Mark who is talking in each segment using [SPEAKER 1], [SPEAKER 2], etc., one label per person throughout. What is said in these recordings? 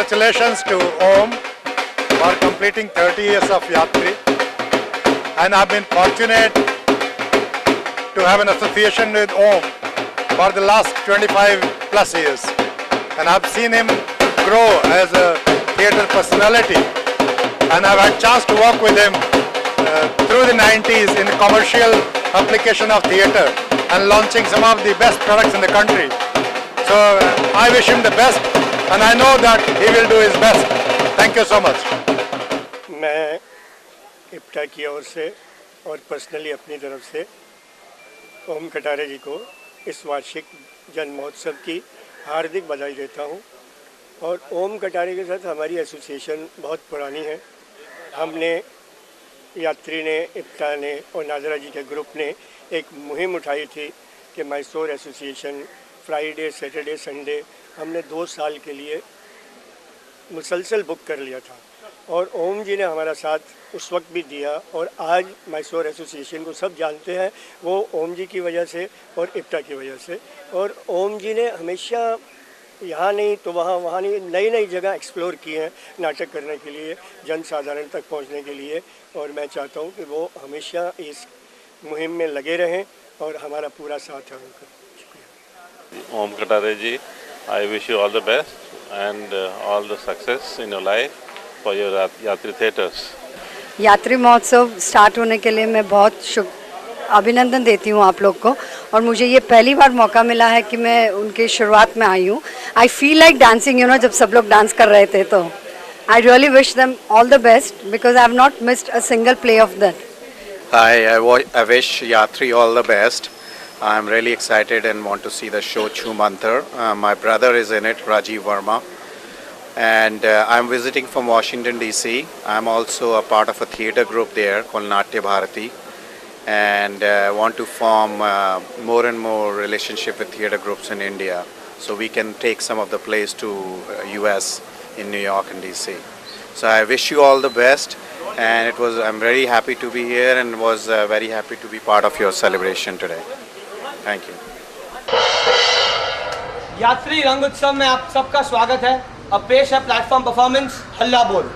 [SPEAKER 1] congratulations to Om for completing 30 years of Yatri. And I've been fortunate to have an association with Om for the last 25 plus years. And I've seen him grow as a theatre personality. And I've had a chance to work with him through the 90s in commercial application of theatre and launching some of the best products in the country. So I wish him the best and I know that he will do his best. Thank you so much.
[SPEAKER 2] मैं इप्टा की ओर से और personally अपनी तरफ से ओम कटारे जी को इस वार्षिक जन्म महोत्सव की हार्दिक बधाई देता हूं। और ओम कटारे के साथ हमारी एसोसिएशन बहुत पुरानी है। हमने यात्री ने, इप्टा ने और नाजरा जी के ग्रुप ने एक मुहिम उठाई थी कि Mysore association Friday, Saturday, Sunday हमने 2 साल के लिए मुसलसल बुक कर लिया था। और ओम जी ने हमारा साथ उस वक्त भी दिया और आज मैसूर एसोसिएशन को सब जानते हैं वो ओम जी की वजह से और इप्टा की वजह से। और ओम जी ने हमेशा यहाँ नहीं तो वहाँ नहीं, नई नई जगह एक्सप्लोर की हैं नाटक करने के लिए, जन साधारण तक पहुँचने के लिए। और मैं चाहता हूँ कि वो हमेशा इस मुहिम में लगे रहें और हमारा पूरा साथ है उनका। शुक्रिया।
[SPEAKER 3] Om Katare ji, I wish you all the best and all the success in your life for your Yatri Theatres.
[SPEAKER 4] यात्री महोत्सव स्टार्ट होने के लिए मैं बहुत अभिनंदन देती हूँ आप लोग को। और मुझे ये पहली बार मौका मिला है कि मैं उनके शुरुआत में आई हूँ। I feel like dancing, you know, जब सब लोग डांस कर रहे थे। तो I really wish them all the best because I have not missed a single play of that.
[SPEAKER 5] I wish Yatri all the best. I'm really excited and want to see the show Chumantar. My brother is in it, Rajiv Verma. And I'm visiting from Washington DC. I'm also a part of a theatre group there called Natya Bharati. And want to form more and more relationship with theatre groups in India. So we can take some of the plays to US in New York and DC. So I wish you all the best. And I'm very happy to be here and was very happy to be part of your celebration today. Thank you.
[SPEAKER 6] यात्री रंग उत्सव में आप सबका स्वागत है। अब पेश है प्लेटफॉर्म परफॉर्मेंस हल्ला बोल।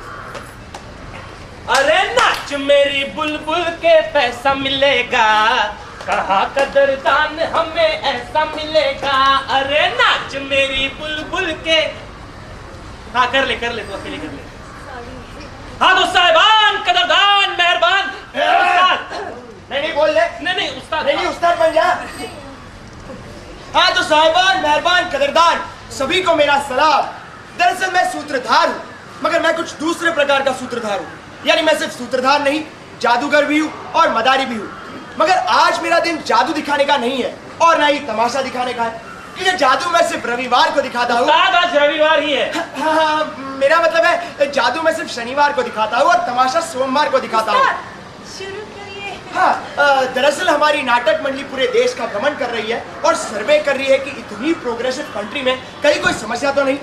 [SPEAKER 7] अरे नाच मेरी बुलबुल के पैसा मिलेगा, कहा कदरदान हमें ऐसा मिलेगा। अरे नाच मेरी बुलबुल के, हाँ कर ले तू अकेले कर ले। हाँ तो साहिबान, कदरदान, मेहरबान, उस्ताद
[SPEAKER 6] नहीं बोल ले।
[SPEAKER 7] नहीं उस्ताद,
[SPEAKER 6] नहीं उस्ताद बन जा। हाँ तो साहिबान, मेहरबान, कदरदान सभी को मेरा सलाम। दरअसल मैं सूत्रधार हूँ, मगर मैं कुछ दूसरे प्रकार का सूत्रधार हूँ। यानी मैं सिर्फ सूत्रधार नहीं, जादूगर भी हूँ और मदारी भी हूँ। मगर आज मेरा दिन जादू दिखाने का नहीं है और ना ही तमाशा दिखाने का है। ये जादू मैं सिर्फ रविवार को दिखाता हूँ।
[SPEAKER 7] आज रविवार ही है।
[SPEAKER 6] हाँ, मेरा मतलब है जादू मैं सिर्फ शनिवार को दिखाता हूँ और तमाशा सोमवार को दिखाता हूँ। हाँ, दरअसल हमारी नाटक मंडली पूरे देश का भ्रमण कर रही है और सर्वे कर रही है कि इतनी प्रोग्रेसिव कंट्री में कहीं कोई समस्या तो नहीं।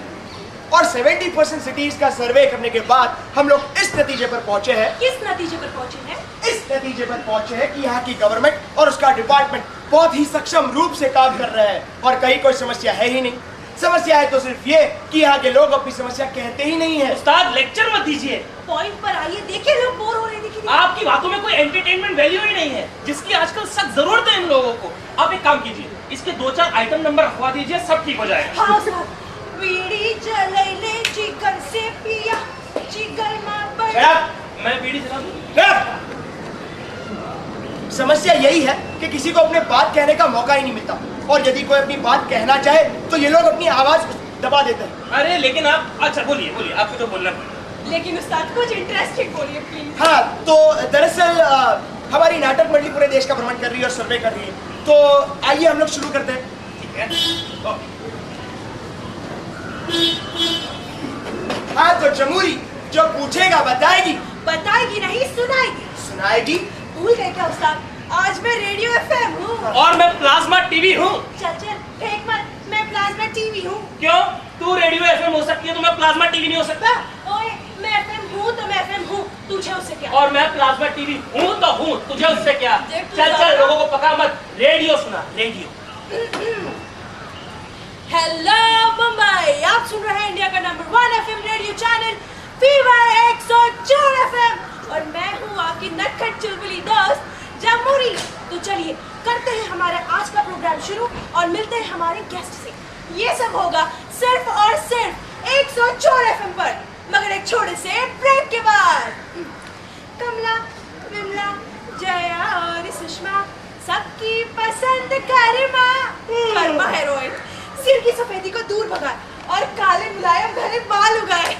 [SPEAKER 6] और 70% सिटीज का सर्वे करने के बाद हम लोग इस नतीजे पर पहुंचे हैं।
[SPEAKER 8] किस नतीजे पर पहुंचे हैं?
[SPEAKER 6] इस नतीजे पर पहुंचे हैं कि यहाँ की गवर्नमेंट और उसका डिपार्टमेंट बहुत ही सक्षम रूप से काम कर रहे हैं और कहीं कोई समस्या है ही नहीं। समस्या है तो सिर्फ ये कि यहाँ के लोग अपनी समस्या कहते ही नहीं है।
[SPEAKER 7] उस्ताद लेक्चर मत दीजिए,
[SPEAKER 8] पॉइंट पर आइए। देखिए लोग बोर हो रहे हैं।
[SPEAKER 7] आपकी बातों में कोई एंटरटेनमेंट वैल्यू ही नहीं है, जिसकी आजकल सख्त जरूरत है इन लोगों को। आप एक काम कीजिए, इसके 2-4 आइटम नंबर रखवा दीजिए, सब ठीक हो जाएगा।
[SPEAKER 8] हाँ उस्ताद। बीड़ी जलैले जिगर से पिया, जिगर मां पर।
[SPEAKER 7] मैं बीड़ी जला दूं।
[SPEAKER 6] समस्या यही है कि किसी को अपने बात कहने का मौका ही नहीं मिलता और यदि कोई अपनी बात कहना चाहे तो ये लोग अपनी आवाज दबा देते हैं।
[SPEAKER 7] अरे लेकिन आप, अच्छा बोलिए आपको तो बोलना पड़ेगा।
[SPEAKER 8] लेकिन उस्ताद कुछ इंटरेस्टिंग बोलिए प्लीज।
[SPEAKER 6] हाँ तो दरअसल हमारी नाटक मंडली पूरे देश का भ्रमण कर रही है और सर्वे कर रही है। तो आइए हम लोग शुरू करते हैं।
[SPEAKER 7] ठीक है।
[SPEAKER 6] हाँ तो जमूरी जो पूछेगा बताएगी।
[SPEAKER 8] बताएगी नहीं, सुनाएगी।
[SPEAKER 6] सुनाएगी।
[SPEAKER 8] भूल गए क्या उस्ताद? आज मैं रेडियो एफएम हूँ
[SPEAKER 7] और मैं प्लाज्मा टीवी हूँ।
[SPEAKER 8] चल फेंक मत, मैं प्लाज्मा टीवी हूँ।
[SPEAKER 7] क्यों? तू रेडियो एफएम हो सकती है तो मैं प्लाज्मा टीवी नहीं हो सकता?
[SPEAKER 8] ओए, मैं एफएम हूँ तो मैं एफएम हूँ, तुझे उससे क्या?
[SPEAKER 7] और मैं प्लाज्मा टीवी हूँ तो हूँ, तुझे उससे क्या? चल लोगों को पका मत, रेडियो सुना, रेडियो।
[SPEAKER 8] हेलो मुंबई, नहीं, आप सुन रहे हैं इंडिया का number 1 FM radio channel fever 104 FM और मैं हूँ आपकी नटखट चुलबुली दोस्त जमुरी। तो चलिए करते हैं हमारा आज का प्रोग्राम शुरू और मिलते हैं हमारे गेस्ट से। ये सब होगा सिर्फ और सिर्फ 104 FM पर, मगर एक छोटे से ब्रेक के बाद। कमला, विमला, जया और सुषमा सबकी पसंद कर्मा हेरोइन सिर की सफेदी को दूर भगाए और काले मुलायम घने बाल उगाए।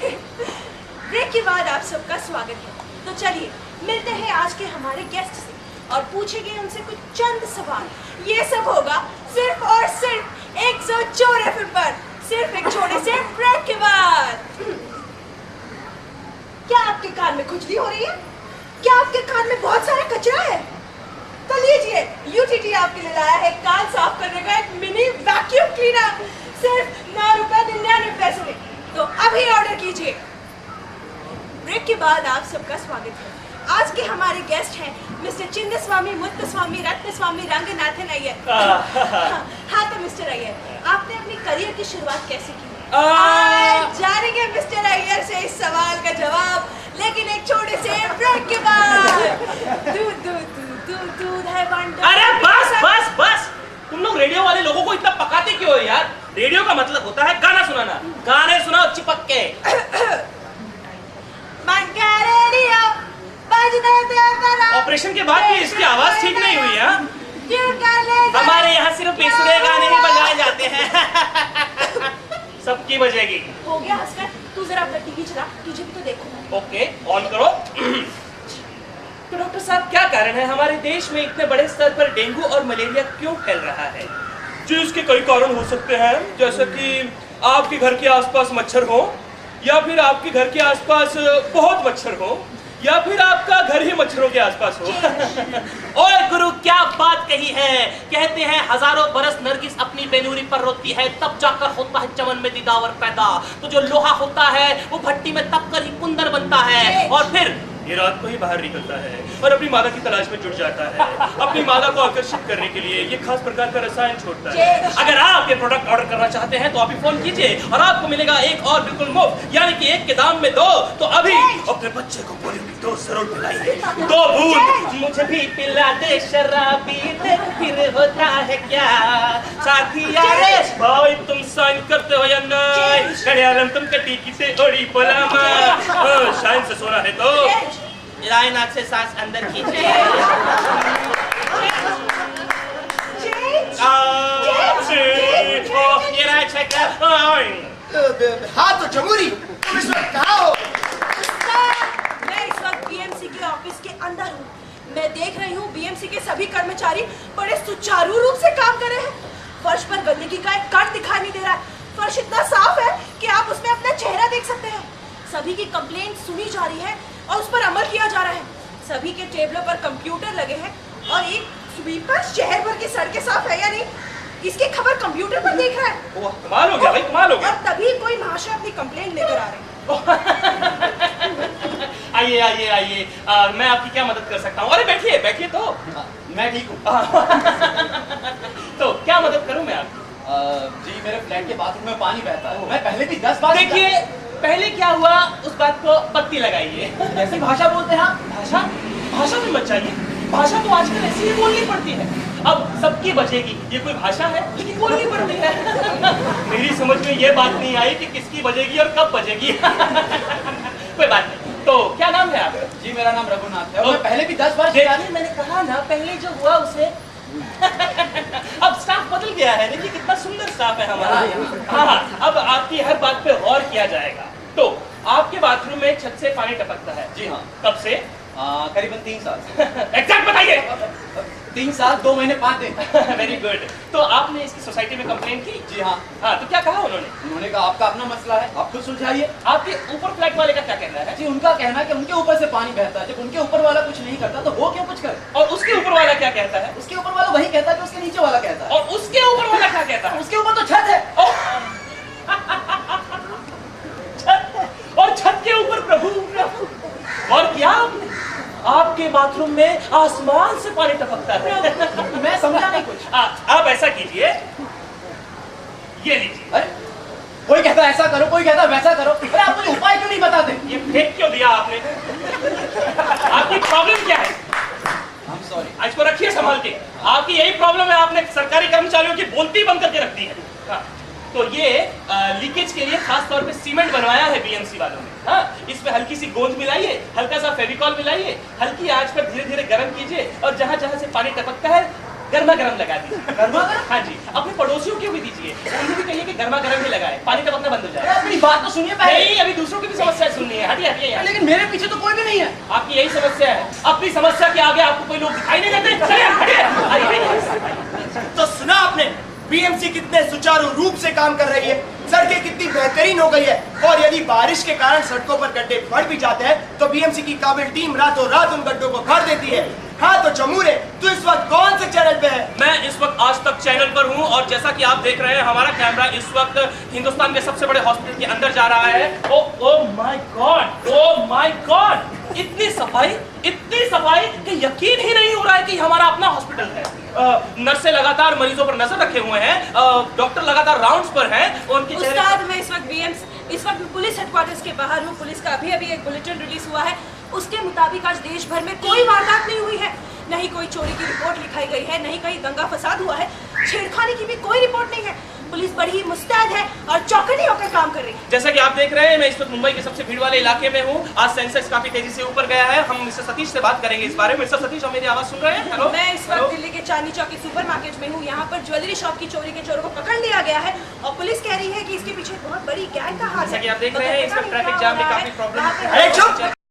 [SPEAKER 8] ब्रेक के बाद आप सबका स्वागत है। तो चलिए मिलते हैं आज के हमारे गेस्ट से और पूछेंगे उनसे कुछ चंद सवाल। ये सब होगा सिर्फ और सिर्फ 104 FM पर, सिर्फ एक छोटे से ब्रेक के बाद। क्या आपके कान में खुजली हो रही है? क्या आपके कान में बहुत सारा कचरा है? तो लीजिए, UTT आपके लिए लाया है कान साफ करने का एक मिनी वैक्यूम क्लीनर, सिर्फ 9 में। तो अभी ऑर्डर कीजिए। ब्रेक के बाद आप सबका स्वागत है। आज के हमारे गेस्ट हैं मिस्टर चिन्नस्वामी, मुत्तस्वामी, रत्नस्वामी, रंगनाथन अय्यर। हाँ तो मिस्टर अय्यर, आपने अपनी करियर की शुरुआत कैसे की? जानेंगे मिस्टर अय्यर से इस सवाल का जवाब, लेकिन एक छोटे से ब्रेक के बाद। दूध है वंडर।
[SPEAKER 7] अरे बस तुम लोग रेडियो वाले लोगों को इतना पकाते क्यों हो यार? रेडियो का मतलब होता है गाना सुनाना। गाने सुनाओ चिपक के। ऑपरेशन के बाद भी इसकी आवाज ठीक नहीं हुई है। हमारे यहाँ सिर्फ बेसुरे गाने ही बजाए जाते हैं। सबकी बजेगी।
[SPEAKER 8] हो गया हंसकर, तू जरा अपना टीवी चला, तुझे भी तो देखो।
[SPEAKER 7] ओके, ऑन करो। तो डॉक्टर साहब, क्या कारण है हमारे देश में इतने बड़े स्तर पर डेंगू और मलेरिया क्यों फैल रहा है?
[SPEAKER 9] जी, इसके कई कारण हो सकते हैं, जैसे कि आपके घर के आसपास मच्छर हो, या फिर आपके घर के आसपास बहुत मच्छर हो, या फिर आपका घर ही मच्छरों के आसपास हो।
[SPEAKER 7] ओए गुरु, क्या बात कही है। कहते हैं हजारों बरस नरगिस अपनी बेनूरी पर रोती है, तब जाकर होता है चमन में दीदावर पैदा। तो जो लोहा होता है वो भट्टी में तप कर ही कुंदन बनता है, और फिर
[SPEAKER 9] ये रात को ही बाहर निकलता है और अपनी मादा की तलाश में जुट जाता है। अपनी मादा को आकर्षित करने के लिए ये खास प्रकार का रसायन छोड़ता है।
[SPEAKER 7] अगर आप ये प्रोडक्ट ऑर्डर करना चाहते हैं तो अभी फोन कीजिए और आपको मिलेगा एक और बिल्कुल मुफ्त, यानी कि एक के दाम में 2। तो अभी अपने बच्चे को पोलियो की डोज जरूर पिलाइए। 2 बूंद। मुझे भी पिला दे शराबी, फिर होता है क्या साथिया रे।
[SPEAKER 9] भाई, तुम साइन करते हो या नहीं? कड़ियालम तुम कटी किसे ओड़ी पलामा। साइन से सोना है तो
[SPEAKER 7] लाइन नाक से सांस अंदर खींचिए। ये रहा चेक।
[SPEAKER 6] हाँ तो जमुरी, तुम इस वक्त कहाँ हो?
[SPEAKER 8] मैं इस वक्त BMC के ऑफिस के अंदर हूँ। मैं देख रही हूँ BMC के सभी कर्मचारी बड़े सुचारू रूप से काम कर रहे हैं। फर्श पर गंदगी का एक कण दिखाई नहीं दे रहा है। फर्श इतना साफ है कि आप उसमें अपना चेहरा देख सकते हैं। सभी की कंप्लेंट सुनी जा रही है और उस पर अमल किया जा रहा है। सभी के टेबलों पर कंप्यूटर लगे हैं और एक स्वीपर शहर भर की सड़कें साफ है या नहीं, इसकी खबर कंप्यूटर पर देख रहा है।
[SPEAKER 9] ओह, कमाल हो गया भाई, कमाल हो गया।
[SPEAKER 8] और तभी कोई महाशय अपनी कंप्लेंट लेकर आ रहे हैं।
[SPEAKER 7] आइए आइए आइए, मैं आपकी क्या मदद कर सकता हूँ? अरे बैठिए बैठिए। तो
[SPEAKER 10] मैं ठीक हूँ।
[SPEAKER 7] तो क्या मदद करूँ मैं आपकी?
[SPEAKER 10] जी, मेरे फ्लैट के बाथरूम में पानी बहता है। मैं पहले भी 10 बार
[SPEAKER 7] देखिए, पहले क्या हुआ उस बात को बत्ती लगाइए।
[SPEAKER 10] कैसी भाषा बोलते हैं आप?
[SPEAKER 7] भाषा में मत जाइए। भाषा तो आजकल ऐसी ही बोलनी पड़ती है। अब सबकी बचेगी, ये कोई भाषा है? लेकिन बोलनी पड़ती है।
[SPEAKER 9] मेरी समझ में ये बात नहीं आई कि किसकी बजेगी और कब बजेगी।
[SPEAKER 7] कोई बात नहीं। तो क्या नाम है आपका?
[SPEAKER 10] जी, मेरा नाम रघुनाथ है और मैं पहले भी 10 बार
[SPEAKER 7] देखिए, मैंने कहा ना, पहले जो हुआ उसे। अब स्टाफ बदल गया है। देखिए कितना सुंदर स्टाफ है हमारा। हाँ, अब आपकी हर बात पे गौर किया जाएगा। तो आपके बाथरूम में छत से पानी टपकता है?
[SPEAKER 10] जी हाँ।
[SPEAKER 7] कब से?
[SPEAKER 10] करीबन 3 साल से।
[SPEAKER 7] एग्जैक्ट बताइए।
[SPEAKER 10] 3 साल 2 महीने 5 दिन।
[SPEAKER 7] Very good. तो आपने इसकी सोसाइटी में कंप्लेंट की?
[SPEAKER 10] जी हाँ।
[SPEAKER 7] हाँ, तो क्या कहा उन्होंने?
[SPEAKER 10] उन्होंने कहा आपका अपना मसला है, आप खुद सुलझाइए।
[SPEAKER 7] आपके ऊपर फ्लैट वाले का क्या कहना है?
[SPEAKER 10] जी, उनका कहना है कि उनके ऊपर से पानी बहता है। जब उनके ऊपर वाला कुछ नहीं करता तो वो क्यों कुछ करे?
[SPEAKER 7] और उसके ऊपर वाला क्या कहता है?
[SPEAKER 10] उसके ऊपर वाला वही कहता है जो उसके नीचे वाला कहता है।
[SPEAKER 7] और उसके ऊपर वाला क्या कहता है?
[SPEAKER 10] उसके ऊपर तो छत है।
[SPEAKER 7] और छत के ऊपर प्रभु। और क्या आपके बाथरूम में आसमान से पानी टपकता है?
[SPEAKER 10] मैं समझा नहीं कुछ।
[SPEAKER 7] आप ऐसा कीजिए, ये लीजिए।
[SPEAKER 10] अरे कोई कहता है ऐसा करो, कोई कहता है वैसा करो। अरे आप मुझे उपाय क्यों नहीं बताते?
[SPEAKER 7] ये फेंक क्यों दिया आपने? आपकी प्रॉब्लम क्या है? आज को रखिए संभाल के। आपकी यही प्रॉब्लम है, आपने सरकारी कर्मचारियों की बोलती बंद करके रख दी है। हाँ, तो ये लीकेज के लिए खास तौर पे सीमेंट बनवाया है बीएमसी वालों ने। हाँ, इसमें हल्की सी गोंद मिलाइए, हल्का सा फेविकॉल मिलाइए, हल्की आंच पर धीरे धीरे गर्म कीजिए और जहां जहां से पानी टपकता है गर्मा गर्म लगा दीजिए। गर्मा गर्म? हाँ जी, अपने पड़ोसियों को भी दीजिए, उन्हें भी कहिए कि गर्मा गर्म ही लगाए, पानी टपकना बंद हो जाए।
[SPEAKER 10] मेरी बात तो सुनिए पहले।
[SPEAKER 7] नहीं, अभी दूसरों की भी समस्या सुननी है। हटिए हटिए यहाँ।
[SPEAKER 10] लेकिन मेरे पीछे तो कोई भी नहीं है।
[SPEAKER 7] आपकी यही समस्या है, अपनी समस्या के आगे आपको कोई लोग दिखाई नहीं देते। चलिए हटिए।
[SPEAKER 6] तो सुना आपने बीएमसी कितने सुचारू रूप से काम कर रही है, सड़कें कितनी बेहतरीन हो गई है, और यदि बारिश के कारण सड़कों पर गड्ढे बढ़ भी जाते हैं तो बीएमसी की काबिल टीम रातों रात उन गड्ढों को भर देती है। हाँ तो जमूरे, तू इस वक्त कौन से चैनल पे है?
[SPEAKER 7] मैं इस वक्त आज तक चैनल पर हूं और जैसा कि आप देख रहे हैं हमारा कैमरा इस वक्त हिंदुस्तान के सबसे बड़े हॉस्पिटल के अंदर जा रहा है। Oh my God, oh my God, इतनी सफाई कि यकीन ही नहीं हो रहा है कि हमारा अपना हॉस्पिटल है। नर्सें लगातार मरीजों पर नजर रखे हुए हैं, डॉक्टर लगातार राउंड्स पर हैं। उनके
[SPEAKER 8] उस्ताद, मैं इस वक्त पुलिस हेडक्वार्टर्स के बाहर हूँ। पुलिस का अभी एक बुलेटिन रिलीज हुआ है, उसके मुताबिक आज देश भर में कोई वारदात नहीं हुई है, नहीं कोई चोरी की रिपोर्ट लिखाई गई है, नहीं कहीं दंगा फसाद हुआ है, छेड़खानी की भी कोई रिपोर्ट नहीं है। पुलिस बड़ी ही मुस्तैद है और चौकन्नी होकर काम कर रही है।
[SPEAKER 7] जैसा कि आप देख रहे हैं मैं इस वक्त मुंबई के सबसे भीड़ वाले इलाके में हूँ। आज सेंसेक्स काफी तेजी से ऊपर गया है। हम मिस्टर सतीश से बात करेंगे इस बारे में। मिस्टर सतीश, आप मेरी आवाज सुन रहे हैं? हेलो।
[SPEAKER 8] मैं इस वक्त दिल्ली के चांदनी चौक के सुपरमार्केट में हूँ। यहाँ पर ज्वेलरी शॉप की चोरी के चोरों को पकड़ लिया गया है और पुलिस कह रही है कि इसके पीछे बहुत बड़ी गैंग का हाथ है।
[SPEAKER 7] जैसा कि आप देख रहे हैं इस वक्त ट्रैफिक जाम में काफी प्रॉब्लम
[SPEAKER 6] अरे चुप!